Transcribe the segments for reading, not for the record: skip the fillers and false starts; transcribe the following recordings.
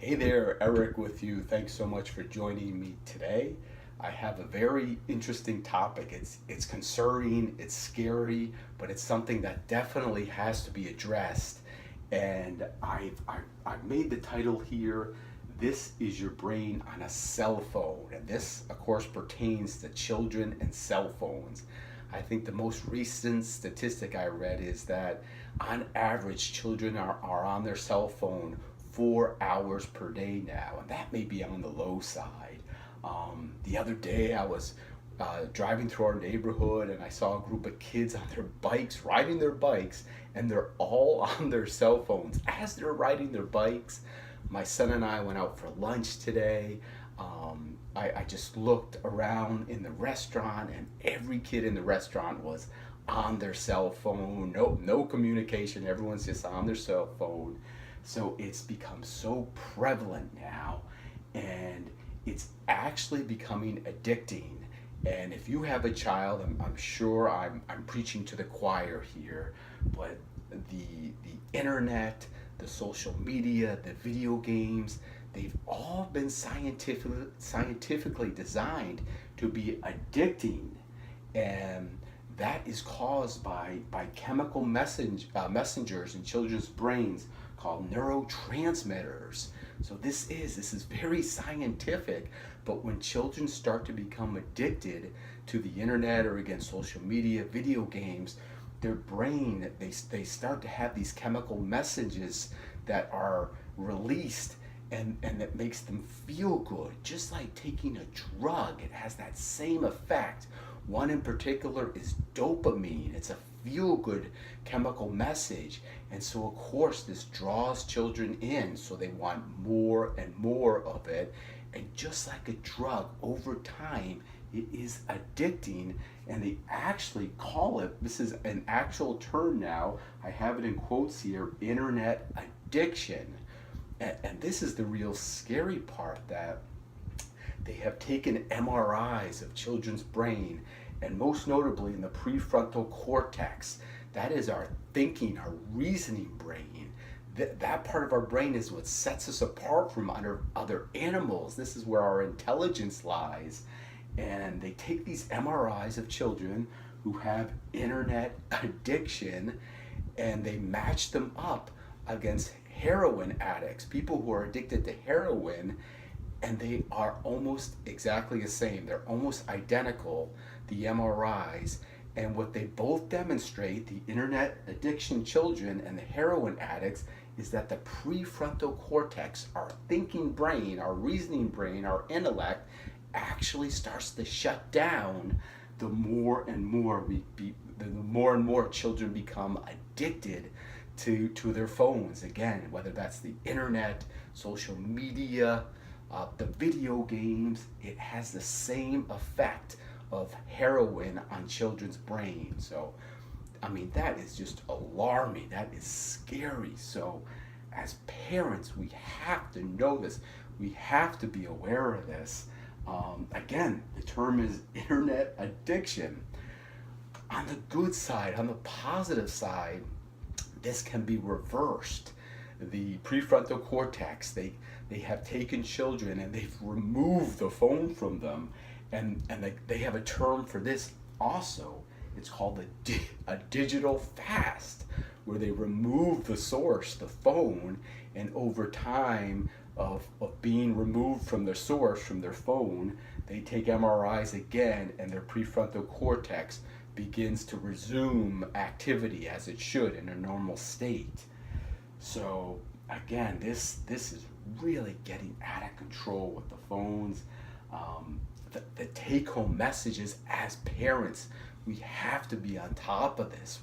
Hey there, Eric with you. Thanks so much for joining me today. I have a very interesting topic. It's concerning, it's scary, but it's something that definitely has to be addressed. And I've made the title here, This is Your Brain on a Cell Phone. And this, of course, pertains to children and cell phones. I think the most recent statistic I read is that on average, children are on their cell phone 4 hours per day now, and that may be on the low side. The other day, I was driving through our neighborhood and I saw a group of kids on their bikes, riding their bikes, and they're all on their cell phones as they're riding their bikes. My son and I went out for lunch today. I just looked around in the restaurant, and every kid in the restaurant was on their cell phone. No communication. Everyone's just on their cell phone. So it's become so prevalent now, and it's actually becoming addicting. And if you have a child, I'm sure I'm preaching to the choir here, but the internet, the social media, the video games, they've all been scientifically designed to be addicting. And that is caused by chemical messengers in children's brains called neurotransmitters. So this is very scientific, but when children start to become addicted to the internet or again social media, video games, their brain, they start to have these chemical messages that are released, and that makes them feel good, just like taking a drug. It has that same effect. One in particular is dopamine. It's a feel-good chemical message. And so, of course, this draws children in, so they want more and more of it. And just like a drug, over time, it is addicting. And they actually call it, this is an actual term now, I have it in quotes here, internet addiction. And this is the real scary part, that they have taken MRIs of children's brain, and most notably in the prefrontal cortex. That is our thinking, our reasoning brain. That part of our brain is what sets us apart from other animals. This is where our intelligence lies. And they take these MRIs of children who have internet addiction, and they match them up against heroin addicts, people who are addicted to heroin, and they are almost exactly the same. They're almost identical, the MRIs. And what they both demonstrate, the internet addiction children and the heroin addicts, is that the prefrontal cortex, our thinking brain, our reasoning brain, our intellect, actually starts to shut down the more and more children become addicted to their phones. Again, whether that's the internet, social media, the video games, it has the same effect of heroin on children's brains. So, I mean, that is just alarming. That is scary. So, as parents, we have to know this. We have to be aware of this. Again, the term is internet addiction. On the good side, on the positive side, this can be reversed. The prefrontal cortex, they have taken children and they've removed the phone from them, and they have a term for this also. It's called a digital fast, where they remove the source, the phone, and over time of being removed from their source, from their phone, they take MRIs again, and their prefrontal cortex begins to resume activity as it should in a normal state. So again, this is really getting out of control with the phones. The take-home messages as parents, we have to be on top of this.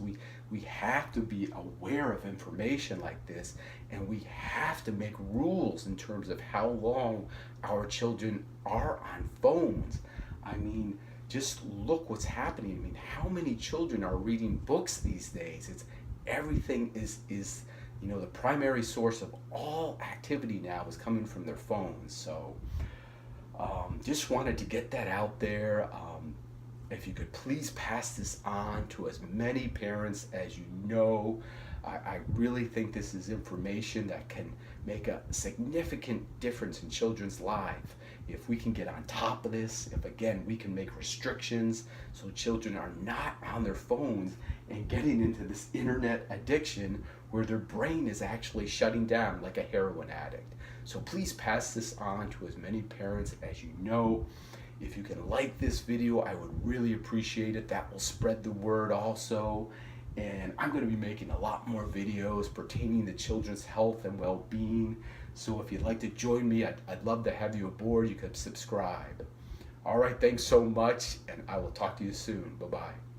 We have to be aware of information like this, and we have to make rules in terms of how long our children are on phones. I mean, just look what's happening. I mean, how many children are reading books these days? It's everything is the primary source of all activity now is coming from their phones. So just wanted to get that out there. If you could please pass this on to as many parents as you know. I really think this is information that can make a significant difference in children's lives. If we can get on top of this, if again we can make restrictions so children are not on their phones and getting into this internet addiction where their brain is actually shutting down like a heroin addict. So please pass this on to as many parents as you know. If you can like this video, I would really appreciate it. That will spread the word also. And I'm going to be making a lot more videos pertaining to children's health and well-being. So if you'd like to join me, I'd love to have you aboard. You could subscribe. All right, thanks so much, and I will talk to you soon. Bye-bye.